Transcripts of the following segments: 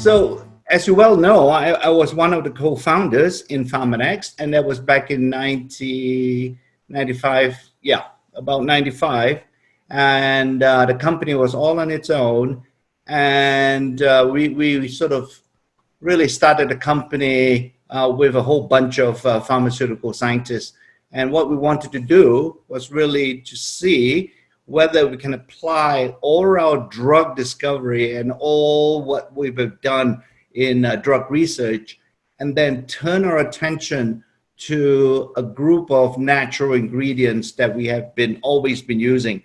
So, as you well know, I was one of the co-founders in PharmaNext, and that was back in 1995, yeah, about 95. And the company was all on its own. And we sort of really started a company with a whole bunch of pharmaceutical scientists. And what we wanted to do was really to see whether we can apply all our drug discovery and all what we've done in drug research, and then turn our attention to a group of natural ingredients that we have always been using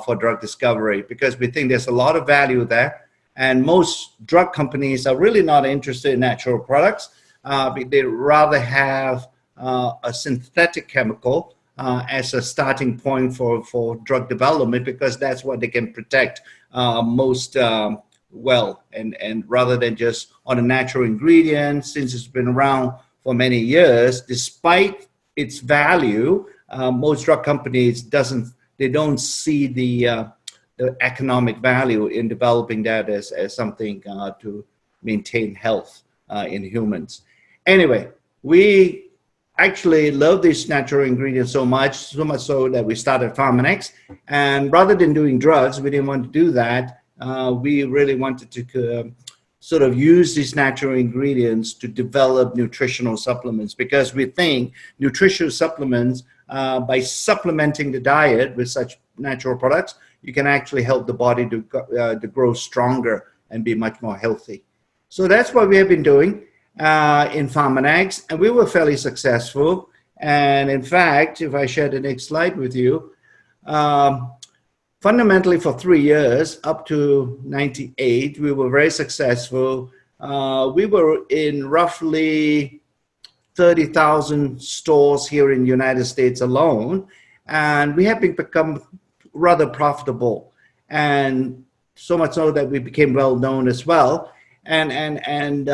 for drug discovery, because we think there's a lot of value there. And most drug companies are really not interested in natural products. They rather have a synthetic chemical as a starting point for drug development, because that's what they can protect most well, and rather than just on a natural ingredient, since it's been around for many years, despite its value, most drug companies don't see the economic value in developing that as something to maintain health in humans. Anyway, we actually love these natural ingredients so much so that we started PharmaNext. And rather than doing drugs, we didn't want to do that. We really wanted to sort of use these natural ingredients to develop nutritional supplements, because we think nutritional supplements, by supplementing the diet with such natural products, you can actually help the body to grow stronger and be much more healthy. So that's what we have been doing in PharmaNext, and we were fairly successful. And in fact, if I share the next slide with you, fundamentally for 3 years, up to 98, we were very successful. We were in roughly 30,000 stores here in the United States alone, and we have become rather profitable, and so much so that we became well known as well. And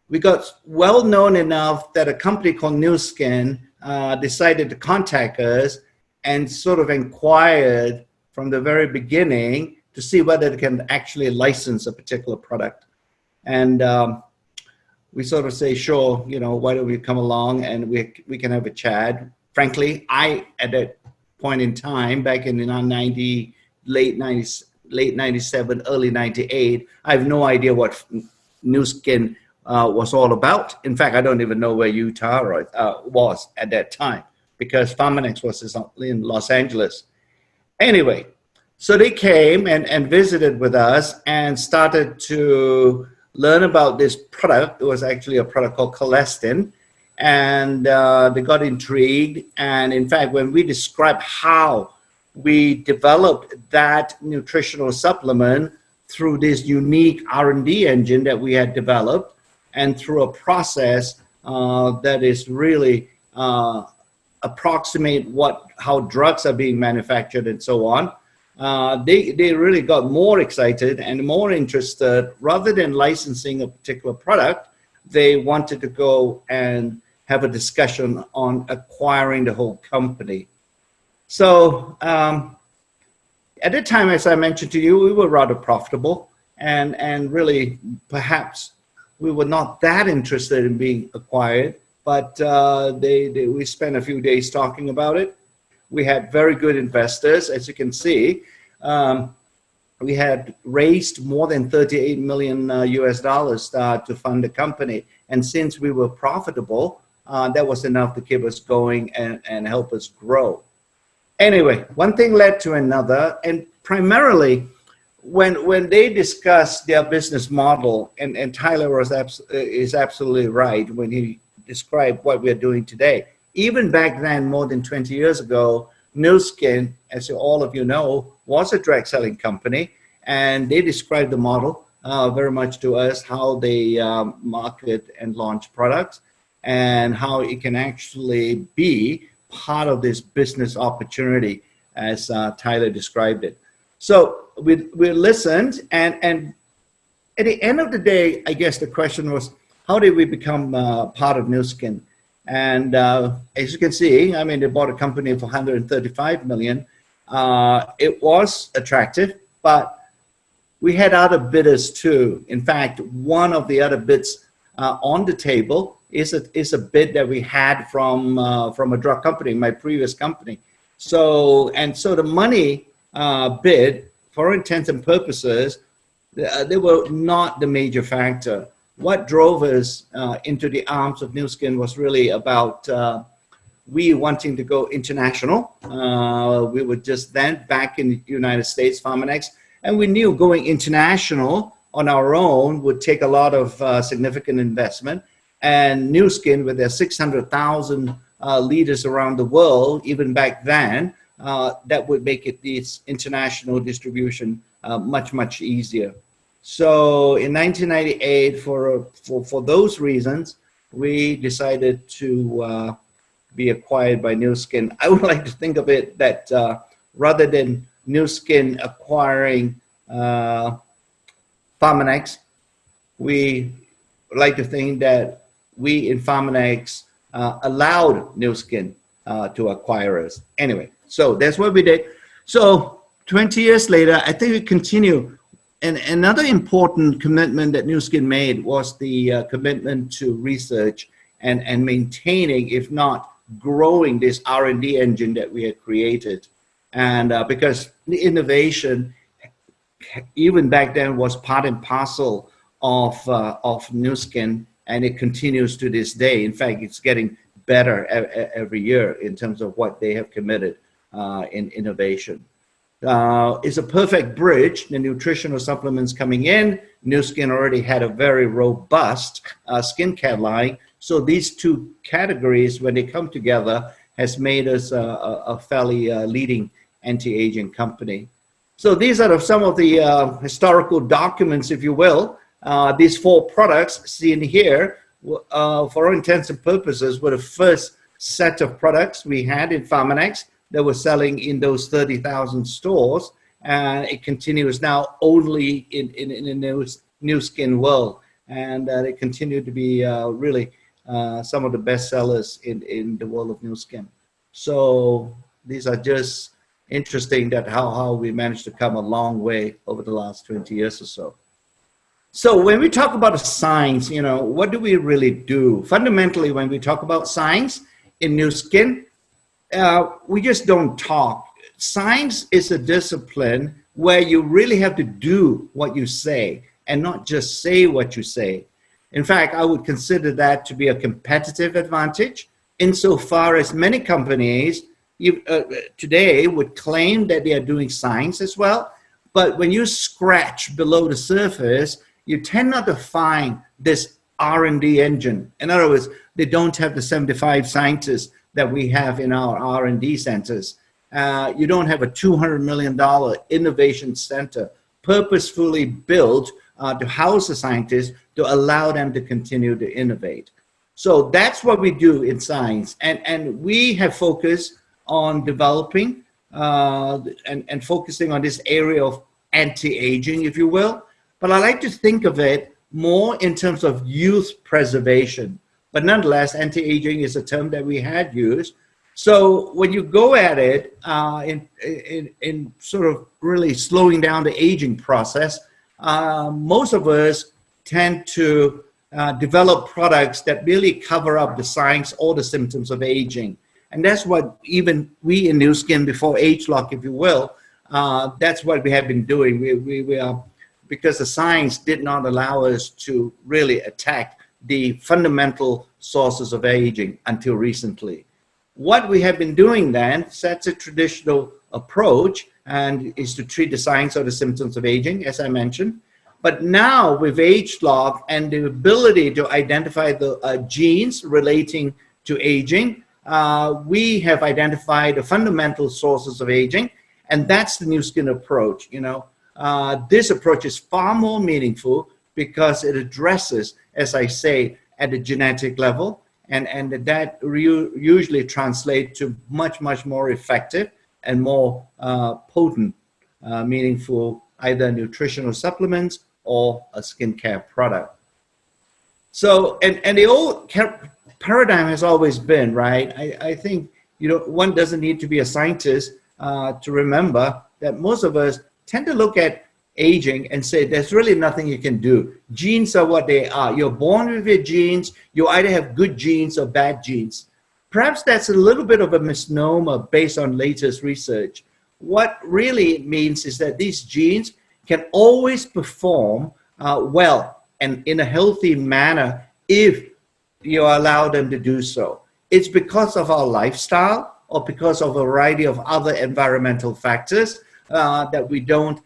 we got well known enough that a company called Nu Skin decided to contact us and sort of inquired from the very beginning to see whether they can actually license a particular product. And we sort of say, sure, why don't we come along and we can have a chat. Frankly, at that point in time, back in the late 97, early 98, I have no idea what Nu Skin was all about. In fact, I don't even know where Utah was at that time, because PharmaNext was in Los Angeles. Anyway, so they came and visited with us and started to learn about this product. It was actually a product called Colestin, and they got intrigued. And in fact, when we described how we developed that nutritional supplement through this unique R&D engine that we had developed, and through a process that is really approximate how drugs are being manufactured and so on, they really got more excited and more interested. Rather than licensing a particular product, they wanted to go and have a discussion on acquiring the whole company. So at the time, as I mentioned to you, we were rather profitable, and really perhaps we were not that interested in being acquired, but we spent a few days talking about it. We had very good investors, as you can see. We had raised more than 38 million US dollars to fund the company. And since we were profitable, that was enough to keep us going and help us grow. Anyway, one thing led to another, and primarily when they discussed their business model, and Tyler is absolutely right when he described what we're doing today. Even back then, more than 20 years ago, Nu Skin, as all of you know, was a direct selling company, and they described the model very much to us, how they market and launch products, and how it can actually be part of this business opportunity, as Tyler described it. So we listened, and at the end of the day, I guess the question was, how did we become part of Nu Skin? And as you can see, I mean, they bought a company for 135 million. It was attractive, but we had other bidders too. In fact, one of the other bids on the table is a bid that we had from a drug company, my previous company. So the money bid, for all intents and purposes, they were not the major factor. What drove us into the arms of Nu Skin was really about we wanting to go international. We were just then back in the United States, Pharmanex, and we knew going international on our own would take a lot of significant investment. And Nu Skin, with their 600,000 leaders around the world, even back then, that would make it this international distribution much easier. So in 1998, for those reasons, we decided to be acquired by Nu Skin. I would like to think of it that rather than Nu Skin acquiring Pharmanex, we like to think that we in Pharmanex allowed Nu Skin to acquire us. Anyway, so that's what we did. So 20 years later, I think we continue. And another important commitment that Nu Skin made was the commitment to research and maintaining, if not growing, this R&D engine that we had created. And because the innovation, even back then, was part and parcel of Nu Skin, and it continues to this day. In fact, it's getting better every year in terms of what they have committed in innovation. It's a perfect bridge. The nutritional supplements coming in, Nu Skin already had a very robust skincare line. So these two categories, when they come together, has made us a fairly leading anti-aging company. So these are some of the historical documents, if you will. These four products seen here, for all intents and purposes, were the first set of products we had in Pharmanex that were selling in those 30,000 stores. And it continues now only in the Nu Skin world. And they continue to be really some of the best sellers in the world of Nu Skin. So these are just interesting that how we managed to come a long way over the last 20 years or so. So when we talk about the science, you know, what do we really do? Fundamentally, when we talk about science in Nu Skin, we just don't talk. Science is a discipline where you really have to do what you say and not just say what you say. In fact, I would consider that to be a competitive advantage insofar as many companies today would claim that they are doing science as well. But when you scratch below the surface, you tend not to find this R&D engine. In other words, they don't have the 75 scientists that we have in our R&D centers. You don't have a $200 million innovation center purposefully built to house the scientists to allow them to continue to innovate. So that's what we do in science. And we have focused on developing and focusing on this area of anti-aging, if you will. But I like to think of it more in terms of youth preservation. But nonetheless, anti-aging is a term that we had used. So when you go at it in sort of really slowing down the aging process, most of us tend to develop products that really cover up the signs or the symptoms of aging. And that's what even we in Nu Skin, before Ageloc, if you will, that's what we have been doing. We are, because the science did not allow us to really attack the fundamental sources of aging until recently. What we have been doing then sets a traditional approach and is to treat the signs or the symptoms of aging, as I mentioned. But now with Ageloc and the ability to identify the genes relating to aging, we have identified the fundamental sources of aging, and that's the Nu Skin approach. You know, this approach is far more meaningful because it addresses, as I say, at the genetic level, and that usually translates to much more effective and more potent, meaningful either nutritional supplements or a skincare product. So, and the old paradigm has always been, right? I think, you know, one doesn't need to be a scientist to remember that most of us tend to look at aging and say there's really nothing you can do. Genes are what they are. You're born with your genes. You either have good genes or bad genes. Perhaps that's a little bit of a misnomer based on latest research. What really it means is that these genes can always perform well and in a healthy manner if you allow them to do so. It's because of our lifestyle or because of a variety of other environmental factors that we don't,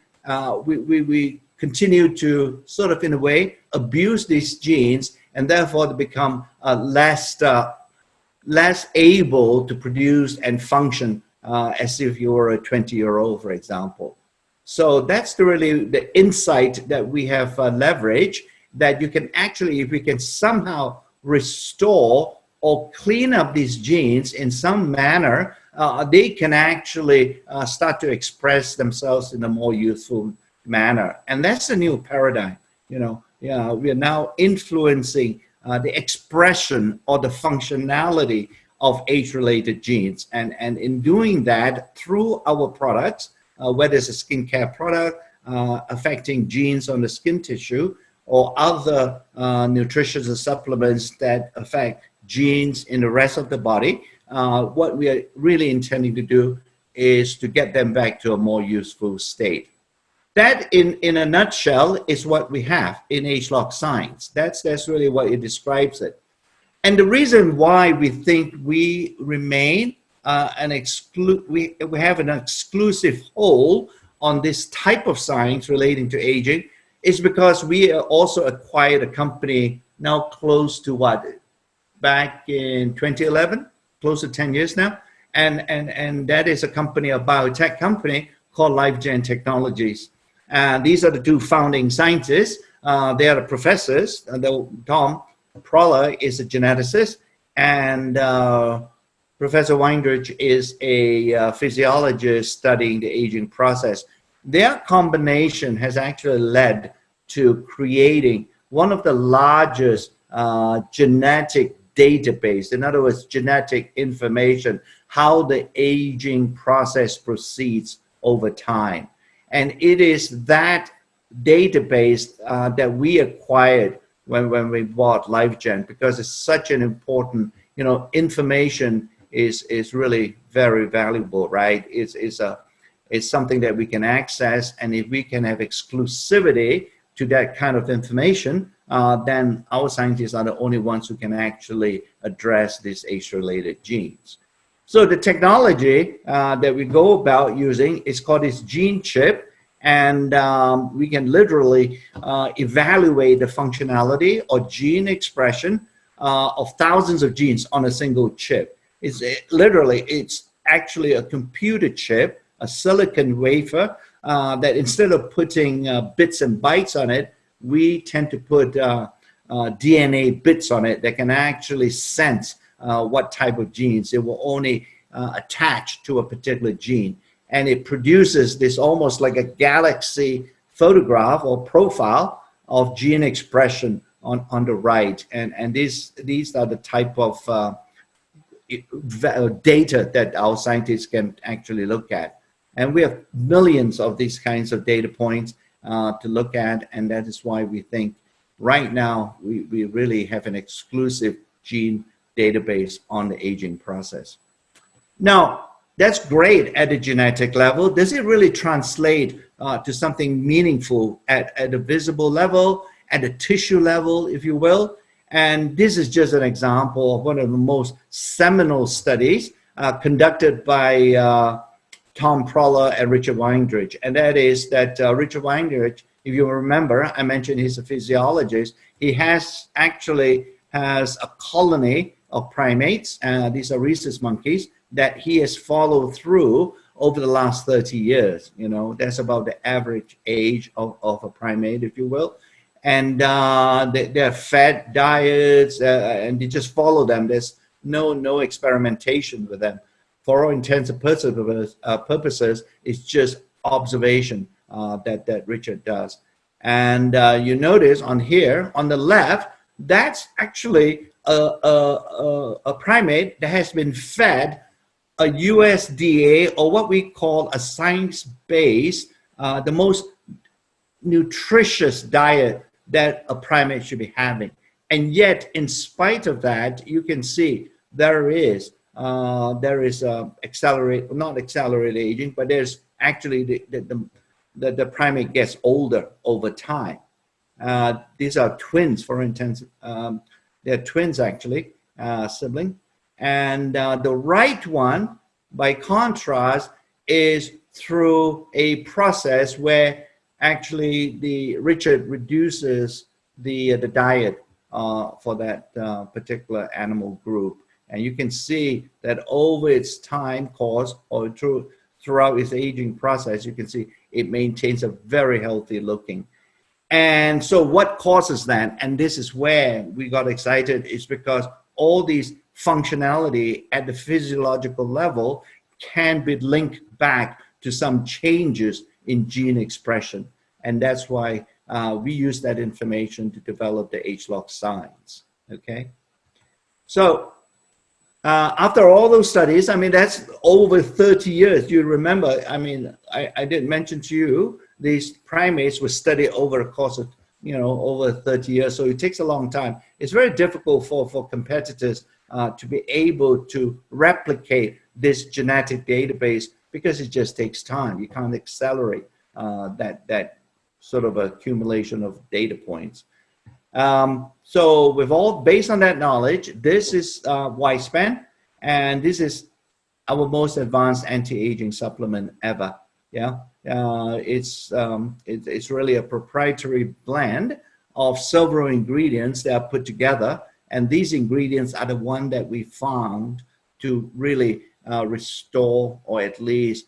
we continue to sort of in a way abuse these genes, and therefore they become less able to produce and function as if you were a 20-year-old, for example. So that's really the insight that we have leveraged, that you can actually, if we can somehow restore or clean up these genes in some manner, they can actually start to express themselves in a more youthful manner. And that's a new paradigm. We are now influencing the expression or the functionality of age-related genes. And in doing that through our products, whether it's a skincare product affecting genes on the skin tissue or other nutritional supplements that affect genes in the rest of the body, what we are really intending to do is to get them back to a more useful state. That, in a nutshell, is what we have in Ageloc science. That's really what it describes it. And the reason why we think we remain we have an exclusive hold on this type of science relating to aging is because we also acquired a company now close to what, back in 2011, close to 10 years now, and that is a company, a biotech company called LifeGen Technologies. And these are the two founding scientists. They are the professors. Tom Proller is a geneticist, and Professor Weindrich is a physiologist studying the aging process. Their combination has actually led to creating one of the largest genetic database, in other words, genetic information, how the aging process proceeds over time. And it is that database that we acquired when we bought LifeGen, because it's such an important, information is really very valuable, right? It's something that we can access, and if we can have exclusivity to that kind of information, then our scientists are the only ones who can actually address these age-related genes. So the technology that we go about using is called this gene chip, and we can literally evaluate the functionality or gene expression of thousands of genes on a single chip. It's actually a computer chip, a silicon wafer, that instead of putting bits and bytes on it, we tend to put DNA bits on it that can actually sense what type of genes. It will only attach to a particular gene. And it produces this almost like a galaxy photograph or profile of gene expression on the right. And these are the type of data that our scientists can actually look at. And we have millions of these kinds of data points to look at, and that is why we think right now we really have an exclusive gene database on the aging process. Now, that's great at the genetic level. Does it really translate to something meaningful at a visible level, at a tissue level, if you will? And this is just an example of one of the most seminal studies conducted by Tom Proller and Richard Weindrich. And that is that Richard Weindrich, if you remember, I mentioned he's a physiologist. He actually has a colony of primates, these are rhesus monkeys, that he has followed through over the last 30 years. That's about the average age of a primate, if you will. And they're fed diets, and you just follow them. There's no experimentation with them. For all intents and purposes, it's just observation that Richard does. And you notice on here, on the left, that's actually a primate that has been fed a USDA, or what we call a science-based, the most nutritious diet that a primate should be having. And yet, in spite of that, you can see there is not accelerated aging, but there's actually the primate gets older over time. These are twins, for instance. They're twins, actually, sibling. And the right one, by contrast, is through a process where actually Richard reduces the diet for that particular animal group. And you can see that over its time course or throughout its aging process, you can see it maintains a very healthy looking. And so what causes that, and this is where we got excited, is because all these functionality at the physiological level can be linked back to some changes in gene expression. And that's why we use that information to develop the Ageloc science, okay? So after all those studies, I mean, that's over 30 years. You remember, I mean, I did mention to you, these primates were studied over a course of, over 30 years. So it takes a long time. It's very difficult for competitors to be able to replicate this genetic database because it just takes time. You can't accelerate that sort of accumulation of data points. So based on that knowledge, this is Wispan, and this is our most advanced anti-aging supplement ever. Yeah, it's really a proprietary blend of several ingredients that are put together, and these ingredients are the one that we found to really restore, or at least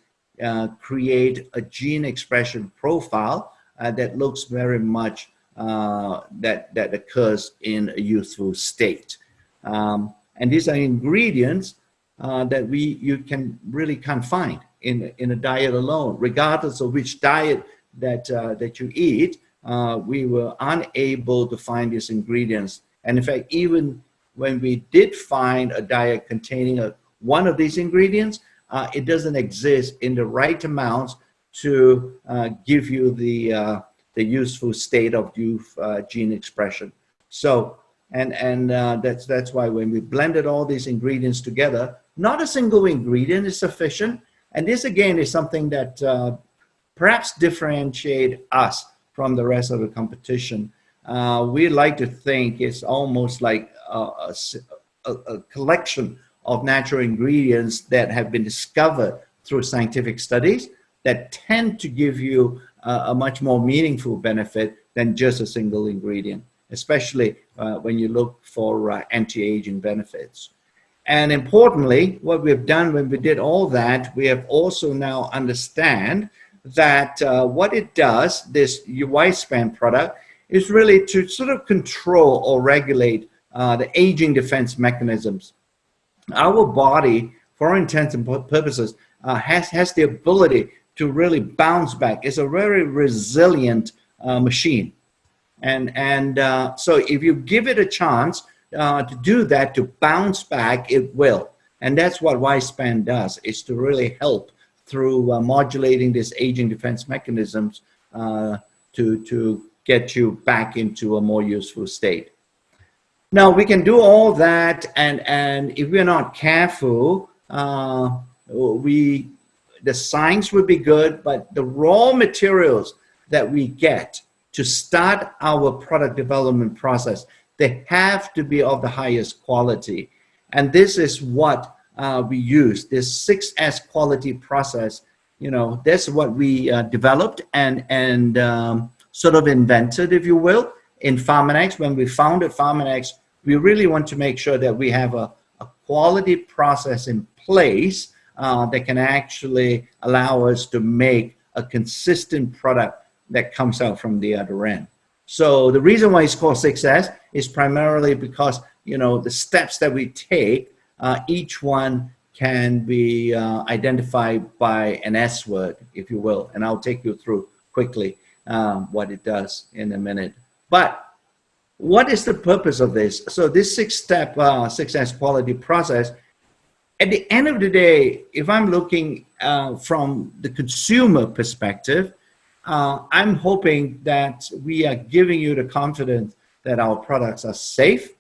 create a gene expression profile that looks very much that occurs in a youthful state. And these are ingredients that you can't find in a diet alone, regardless of which diet that you eat. We were unable to find these ingredients. And in fact, even when we did find a diet containing one of these ingredients, it doesn't exist in the right amounts to give you the useful state of youth gene expression. So, and that's why when we blended all these ingredients together, not a single ingredient is sufficient. And this again is something that perhaps differentiate us from the rest of the competition. We like to think it's almost like a collection of natural ingredients that have been discovered through scientific studies that tend to give you a much more meaningful benefit than just a single ingredient, especially when you look for anti-aging benefits. And importantly, what we've done when we did all that, we have also now understand that what it does, this Wispan product, is really to sort of control or regulate the aging defense mechanisms. Our body, for all intents and purposes, has the ability to really bounce back. It's a very resilient machine. And so if you give it a chance to do that, to bounce back, it will. And that's what Wispan does, is to really help through modulating these aging defense mechanisms to get you back into a more useful state. Now, we can do all that, and if we're not careful, the science would be good, but the raw materials that we get to start our product development process, they have to be of the highest quality. And this is what we use, this 6S quality process. That's what we developed and sort of invented, if you will, in Pharmanex. When we founded Pharmanex, we really want to make sure that we have a quality process in place that can actually allow us to make a consistent product that comes out from the other end. So the reason why it's called 6S is primarily because, the steps that we take, each one can be identified by an S word, if you will. And I'll take you through quickly what it does in a minute. But what is the purpose of this? So this 6-step 6S quality process, at the end of the day, if I'm looking from the consumer perspective, I'm hoping that we are giving you the confidence that our products are safe,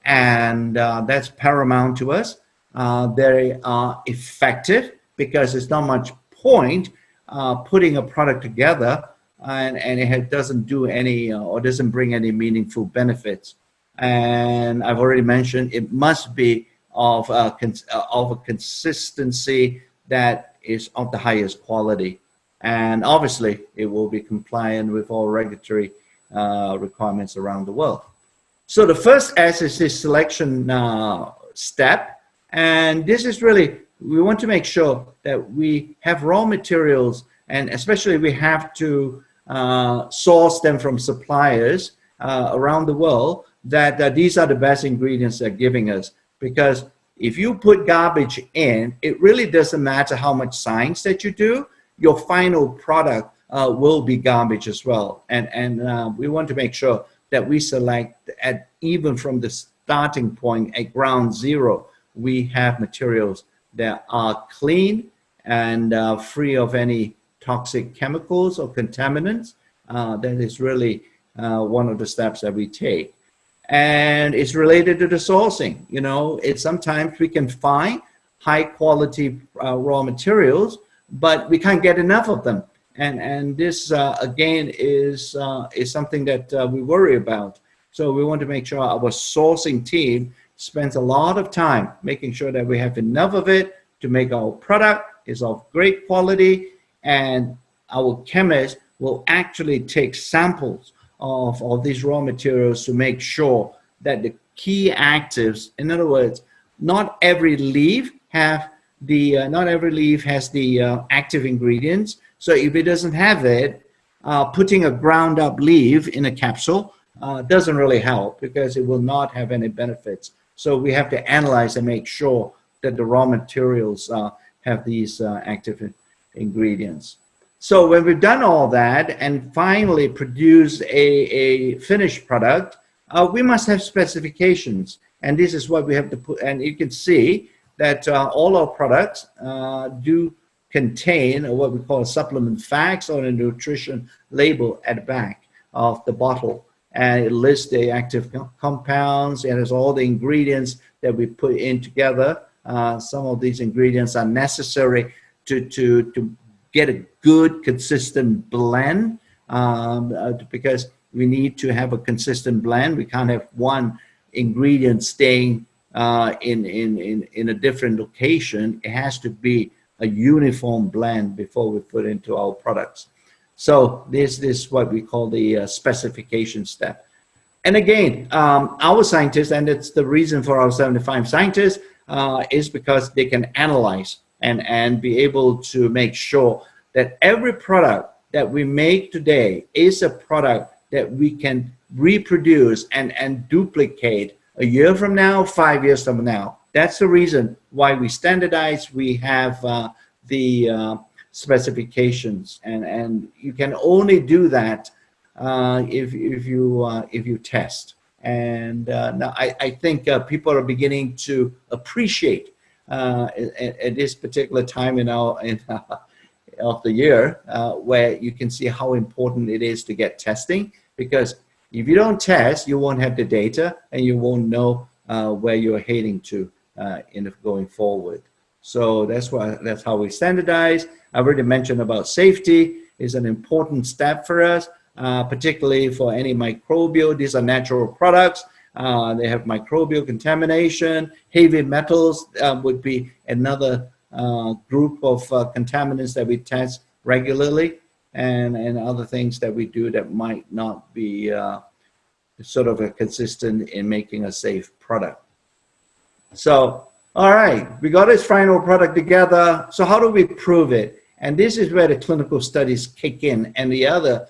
and that's paramount to us. They are effective because there's not much point putting a product together and it doesn't do any or doesn't bring any meaningful benefits. And I've already mentioned it must be of a consistency that is of the highest quality. And obviously, it will be compliant with all regulatory requirements around the world. So the first S is this selection step. And this is really, we want to make sure that we have raw materials, and especially we have to source them from suppliers around the world, that these are the best ingredients they're giving us. Because if you put garbage in, it really doesn't matter how much science that you do, your final product will be garbage as well. And we want to make sure that we select at even from the starting point at ground zero, we have materials that are clean and free of any toxic chemicals or contaminants. That is really one of the steps that we take. And it's related to the sourcing. You know, it's sometimes we can find high quality raw materials, but we can't get enough of them. And this again is something that we worry about. So we want to make sure our sourcing team spends a lot of time making sure that we have enough of it to make our product is of great quality, and our chemists will actually take samples of these raw materials to make sure that the key actives, in other words, not every leaf has the active ingredients. So if it doesn't have it, putting a ground up leaf in a capsule doesn't really help because it will not have any benefits. So we have to analyze and make sure that the raw materials have these active ingredients. So when we've done all that and finally produce a finished product, we must have specifications. And this is what we have to put, and you can see that all our products do contain what we call supplement facts or a nutrition label at the back of the bottle. And it lists the active compounds, and has all the ingredients that we put in together. Some of these ingredients are necessary to get a good, consistent blend, because we need to have a consistent blend. We can't have one ingredient staying in a different location. It has to be a uniform blend before we put into our products. So this is what we call the specification step. And again, our scientists, and it's the reason for our 75 scientists, is because they can analyze and be able to make sure that every product that we make today is a product that we can reproduce and duplicate a year from now, 5 years from now. That's the reason why we standardize. We have the specifications, and you can only do that if you test. And now I think people are beginning to appreciate at this particular time of the year where you can see how important it is to get testing, because if you don't test, you won't have the data and you won't know where you're heading to going forward. So that's how we standardize. I already mentioned about safety is an important step for us, particularly for any microbial. These are natural products. They have microbial contamination. Heavy metals would be another group of contaminants that we test regularly, and other things that we do that might not be sort of consistent in making a safe product. So, all right, we got this final product together. So how do we prove it? And this is where the clinical studies kick in, and the other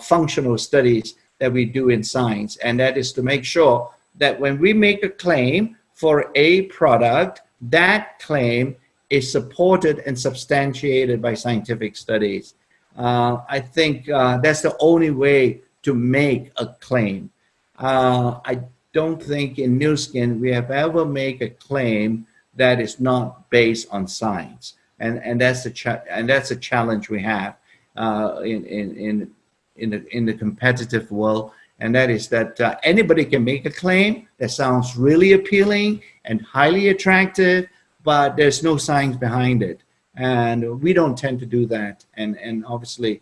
functional studies that we do in science. And that is to make sure that when we make a claim for a product, that claim is supported and substantiated by scientific studies. I think that's the only way to make a claim. I don't think in Nu Skin we have ever made a claim that is not based on science, and that's a challenge we have. in the competitive world, and that is that anybody can make a claim that sounds really appealing and highly attractive, but there's no science behind it, and we don't tend to do that. And obviously,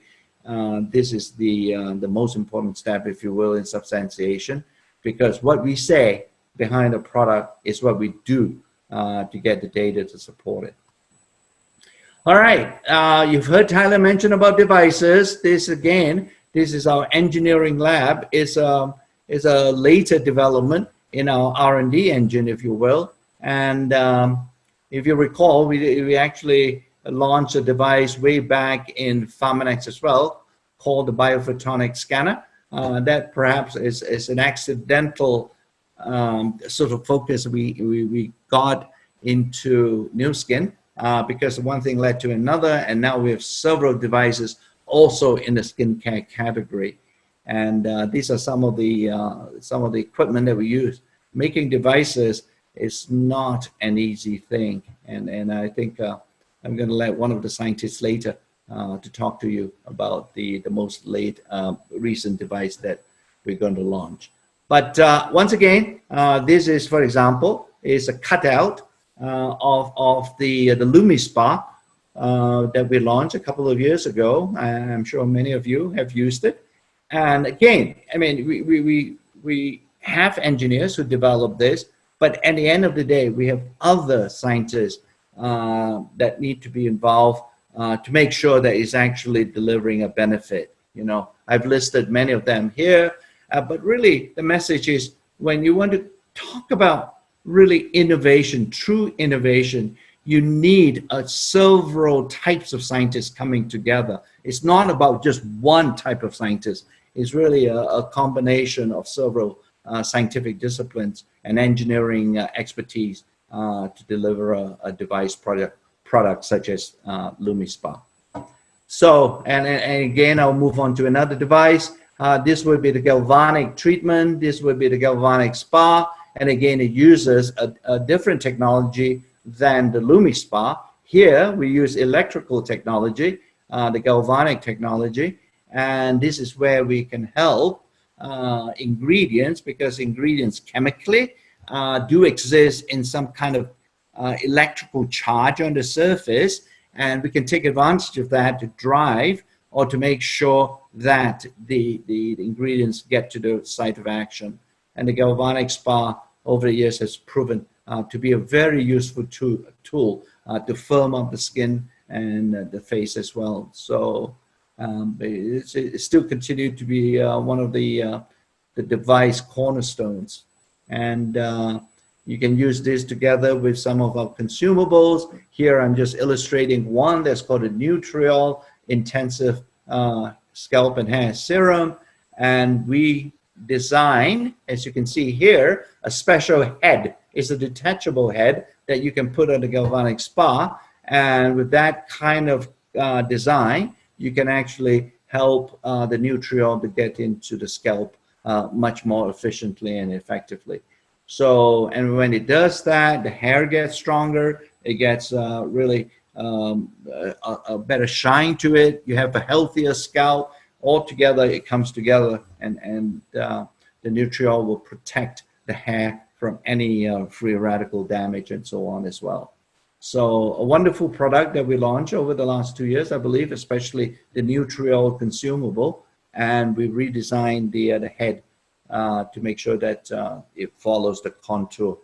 this is the most important step, if you will, in substantiation, because what we say behind a product is what we do to get the data to support it. All right, you've heard Tyler mention about devices. This again, this is our engineering lab. Is a later development in our R&D engine, if you will. And if you recall, we actually launched a device way back in Pharmanex as well, called the biophotonic scanner. That perhaps is an accidental sort of focus we got into Nu Skin. Because one thing led to another, and now we have several devices also in the skincare category. And these are some of the equipment that we use. Making devices is not an easy thing, and I think I'm going to let one of the scientists later to talk to you about the most recent device that we're going to launch. But once again, this is, for example, is a cutout of the LumiSpa that we launched a couple of years ago. I'm sure many of you have used it. And again, I mean, we have engineers who develop this, but at the end of the day, we have other scientists that need to be involved to make sure that it's actually delivering a benefit. You know, I've listed many of them here, but really the message is, when you want to talk about really innovation, true innovation, you need several types of scientists coming together. It's not about just one type of scientist. It's really a combination of several scientific disciplines and engineering expertise to deliver a device product such as LumiSpa. So, and again, I'll move on to another device. This would be the galvanic treatment. This would be the galvanic spa. And again, it uses a different technology than the LumiSpa. Here, we use electrical technology, the galvanic technology. And this is where we can help ingredients, because ingredients chemically do exist in some kind of electrical charge on the surface. And we can take advantage of that to drive or to make sure that the ingredients get to the site of action. And the galvanic spa over the years has proven to be a very useful tool to firm up the skin and the face as well. So it still continued to be one of the device cornerstones. And you can use this together with some of our consumables. Here I'm just illustrating one that's called a Nutriol Intensive Scalp and Hair Serum. And we design, as you can see here, a special head. It's a detachable head that you can put on the galvanic spa, and with that kind of design, you can actually help the Nutriol to get into the scalp much more efficiently and effectively. So, and when it does that, the hair gets stronger, it gets really a better shine to it, you have a healthier scalp. Altogether, it comes together, and the Nutriol will protect the hair from any free radical damage and so on as well. So a wonderful product that we launched over the last 2 years, I believe, especially the Nutriol consumable, and we redesigned the head to make sure that it follows the contour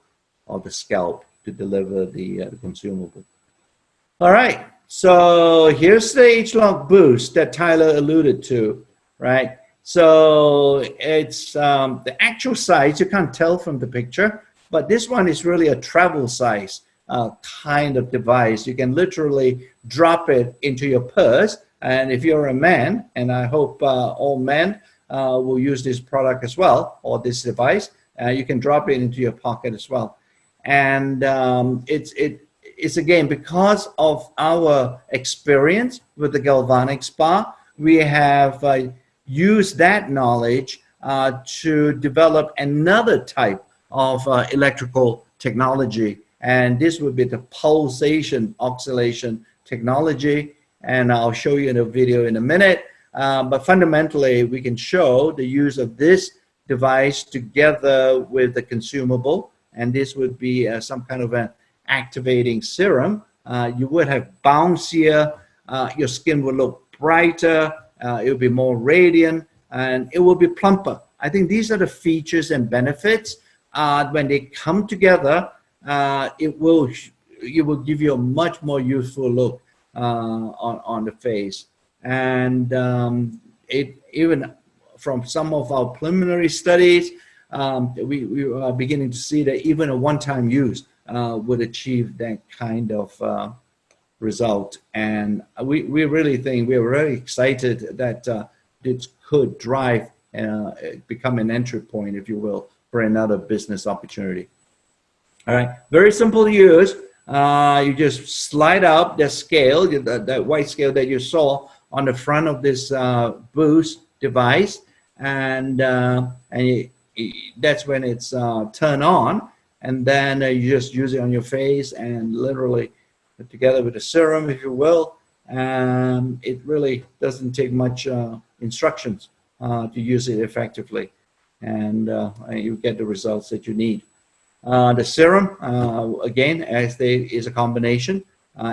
of the scalp to deliver the consumable. All right. So here's the Ageloc Boost that Tyler alluded to, right? So it's the actual size, you can't tell from the picture, but this one is really a travel size kind of device. You can literally drop it into your purse. And if you're a man, and I hope all men will use this product as well, or this device, you can drop it into your pocket as well. And it's again, because of our experience with the galvanic spa, we have used that knowledge to develop another type of electrical technology. And this would be the pulsation oscillation technology. and I'll show you in a video in a minute. But fundamentally, we can show the use of this device together with the consumable, and this would be some kind of an activating serum. You would have bouncier, your skin would look brighter, it will be more radiant, and it will be plumper. I think these are the features and benefits. When they come together, it will give you a much more youthful look on the face. And it even from some of our preliminary studies, we are beginning to see that even a one-time use would achieve that kind of result. And we really think, we're very excited that this could drive, become an entry point, if you will, for another business opportunity. All right, very simple to use. You just slide up the scale, that white scale that you saw on the front of this Boost device, and that's when it's turned on, and then you just use it on your face and literally put together with the serum, if you will. It really doesn't take much instructions to use it effectively, and you get the results that you need. The serum, again, is a combination.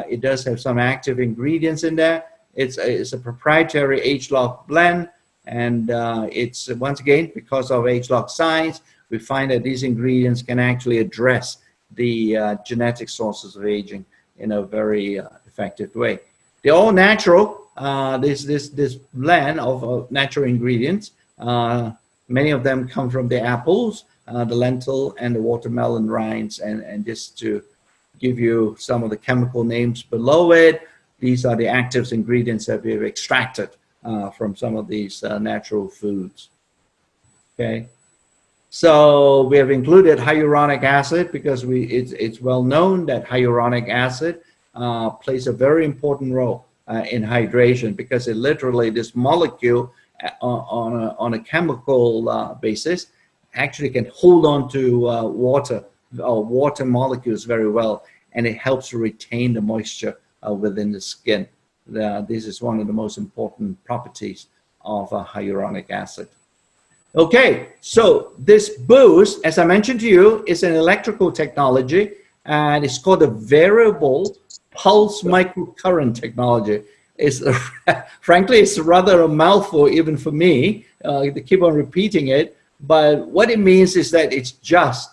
It does have some active ingredients in there. It's a proprietary Ageloc blend, and it's, once again, because of Ageloc science, we find that these ingredients can actually address the genetic sources of aging in a very effective way. They're all natural. This blend of natural ingredients. Many of them come from the apples, the lentil, and the watermelon rinds. And just to give you some of the chemical names below it, these are the active ingredients that we've extracted from some of these natural foods. Okay, so we have included hyaluronic acid because it's well known that hyaluronic acid plays a very important role in hydration, because it literally, this molecule on a chemical basis actually can hold on to water molecules very well, and it helps to retain the moisture within the skin. This is one of the most important properties of hyaluronic acid. Okay, so this Boost, as I mentioned to you, is an electrical technology, and it's called a variable pulse microcurrent technology. It's frankly, it's rather a mouthful even for me to keep on repeating it. But what it means is that it's just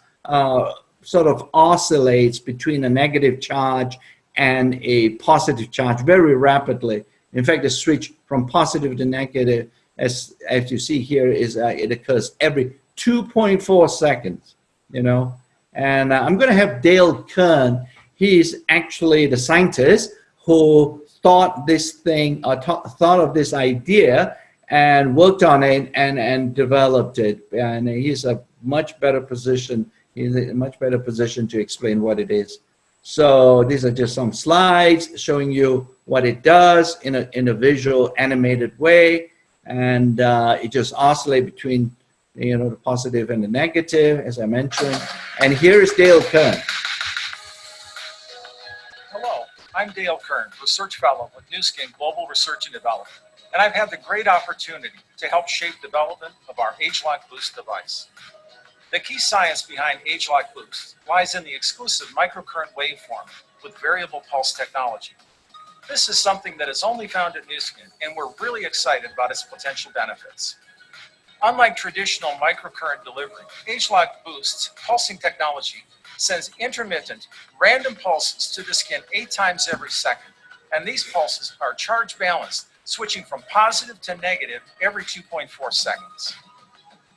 sort of oscillates between a negative charge and a positive charge very rapidly. In fact, the switch from positive to negative, as you see here, is it occurs every 2.4 seconds. You know, and I'm going to have Dale Kern. He's actually the scientist who thought this thing, thought of this idea and worked on it and developed it. And he's a much better position. He's in a much better position to explain what it is. So these are just some slides showing you what it does in a visual animated way. And it just oscillates between, you know, the positive and the negative, as I mentioned. And here is Dale Kern. Hello, I'm Dale Kern, Research Fellow with Nu Skin Global Research and Development. And I've had the great opportunity to help shape development of our Ageloc Boost device. The key science behind Ageloc Boost lies in the exclusive microcurrent waveform with variable pulse technology. This is something that is only found at Nu Skin, and we're really excited about its potential benefits. Unlike traditional microcurrent delivery, Ageloc Boost's pulsing technology sends intermittent, random pulses to the skin 8 times every second, and these pulses are charge balanced, switching from positive to negative every 2.4 seconds.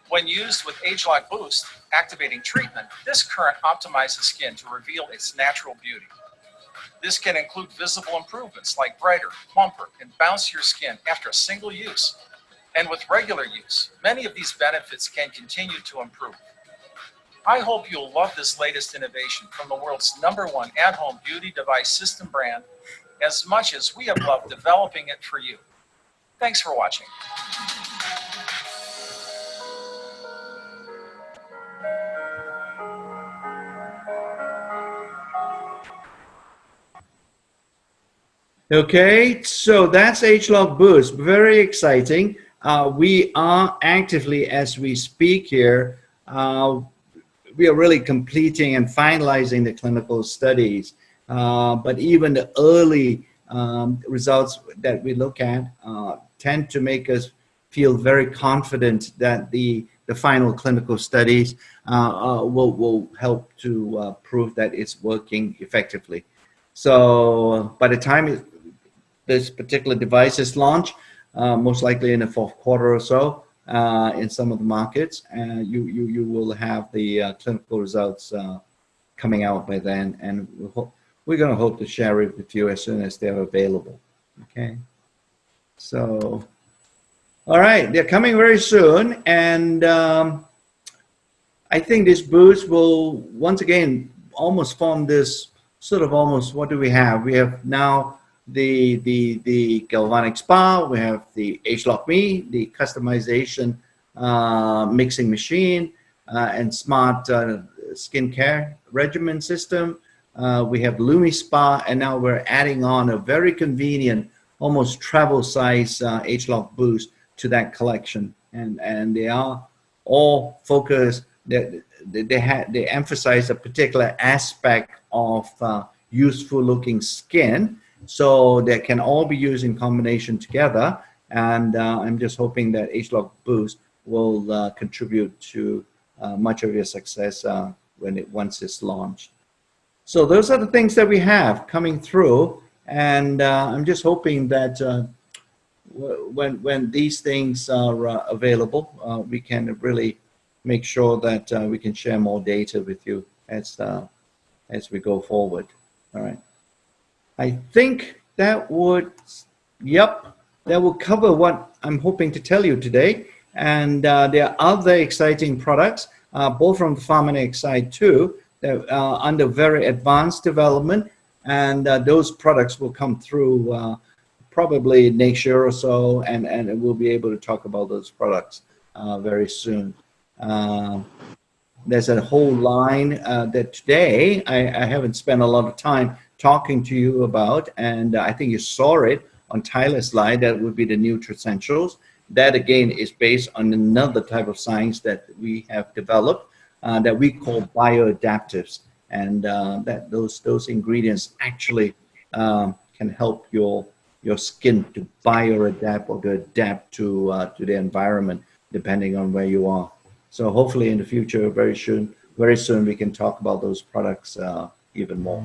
When used with Ageloc Boost activating treatment, this current optimizes skin to reveal its natural beauty. This can include visible improvements like brighter, plumper, and bouncier skin after a single use. And with regular use, many of these benefits can continue to improve. I hope you'll love this latest innovation from the world's #1 at-home beauty device system brand as much as we have loved developing it for you. Thanks for watching. Okay, so that's Ageloc Boost. Very exciting. We are actively, as we speak here, we are really completing and finalizing the clinical studies. But even the early results that we look at tend to make us feel very confident that the final clinical studies will help to prove that it's working effectively. So by the time this particular device is launched, most likely in the fourth quarter or so, in some of the markets, and you will have the clinical results coming out by then, and we're going to hope to share it with you as soon as they're available. Okay, so all right, they're coming very soon, and I think this boost will once again almost form this sort of almost, what do we have? We have now the galvanic spa, we have the Ageloc Me, the customization mixing machine, and smart skincare regimen system. We have Lumi Spa, and now we're adding on a very convenient, almost travel size Ageloc Boost to that collection, and they are all focused. They emphasize a particular aspect of useful looking skin, so they can all be used in combination together. And I'm just hoping that Ageloc Boost will contribute to much of your success once it's launched. So those are the things that we have coming through, and I'm just hoping that when these things are available, we can really make sure that we can share more data with you as we go forward. All right. I think that would, yep, that will cover what I'm hoping to tell you today. And there are other exciting products, both from the Pharmanex side too, that are under very advanced development. And those products will come through probably next year or so, and we'll be able to talk about those products very soon. There's a whole line that today I haven't spent a lot of time talking to you about, and I think you saw it on Tyler's slide. That would be the nutricentials. That again is based on another type of science that we have developed that we call bioadaptives, and that those ingredients actually can help your skin to bioadapt or to adapt to the environment depending on where you are. So hopefully in the future, very soon, we can talk about those products even more.